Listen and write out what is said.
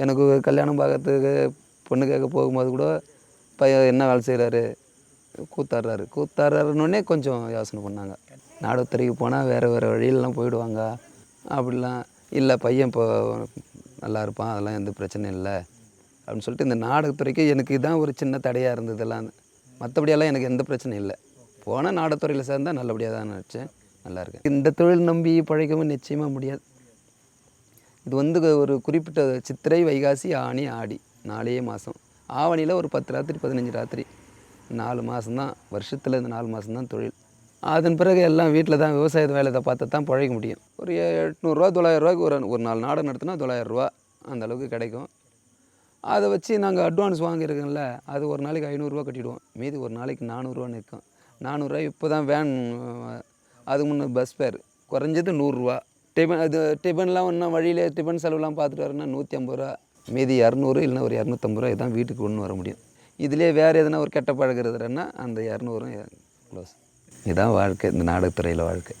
எனக்கு கல்யாணம் பார்க்கறதுக்கு பொண்ணு கேட்க போகும்போது கூட பையன் என்ன வேலை செய்கிறாரு, கூத்தாடுறாருன்னொடனே கொஞ்சம் யோசனை பண்ணாங்க. நாடகத்துறைக்கு போனால் வேறு வழியிலலாம் போயிடுவாங்க. அப்படிலாம் இல்லை, பையன் இப்போ நல்லா இருப்பான், அதெல்லாம் எந்த பிரச்சனையும் இல்லை அப்படின்னு சொல்லிட்டு இந்த நாடகத்துறைக்கு எனக்கு இதான் ஒரு சின்ன தடையாக இருந்ததெல்லாம். மற்றபடியெல்லாம் எனக்கு எந்த பிரச்சனையும் இல்லை. போனால் நாடகத்துறையில் சேர்ந்தால் நல்லபடியாக தான் நினச்சேன். நல்லா இருக்கேன். இந்த தொழில் நம்பி பழைக்கவும் நிச்சயமாக முடியாது. இது ஒரு குறிப்பிட்ட சித்திரை, வைகாசி, ஆனி, ஆடி 4 மாதம். ஆவணியில் ஒரு 10 ராத்திரி 15 ராத்திரி 4 மாதம்தான் வருஷத்தில். இந்த 4 மாதம்தான் தொழில். அதன் பிறகு எல்லாம் வீட்டில் தான் விவசாய வேலையை பார்த்து தான் பழைக்க முடியும். ஒரு 800 900 ஒரு 4 நாடகம் நடத்தினா 900 அந்த அளவுக்கு கிடைக்கும். அதை வச்சு நாங்கள் அட்வான்ஸ் வாங்கியிருக்கோம்ல, அது ஒரு நாளைக்கு 500 கட்டிவிடுவோம். மீதி ஒரு நாளைக்கு 400 நிற்கும். 400 இப்போ தான் வேன், அதுக்கு முன்னே பஸ் ஃபேர் குறைஞ்சது 100. டிஃபன்லாம் இன்னும் வழியிலே டிஃபன் செலவுலாம் பார்த்துட்டு வரேன்னா 150. மீதி 200 இல்லைன்னா ஒரு 250 இதான் வீட்டுக்கு கொண்டு வர முடியும். இதிலே வேறு எதுனா ஒரு கெட்ட பழகிறதுனா அந்த 200 க்ளோஸ். இதுதான் வாழ்க்கை, இந்த நாடகத்துறையில் வாழ்க்கை.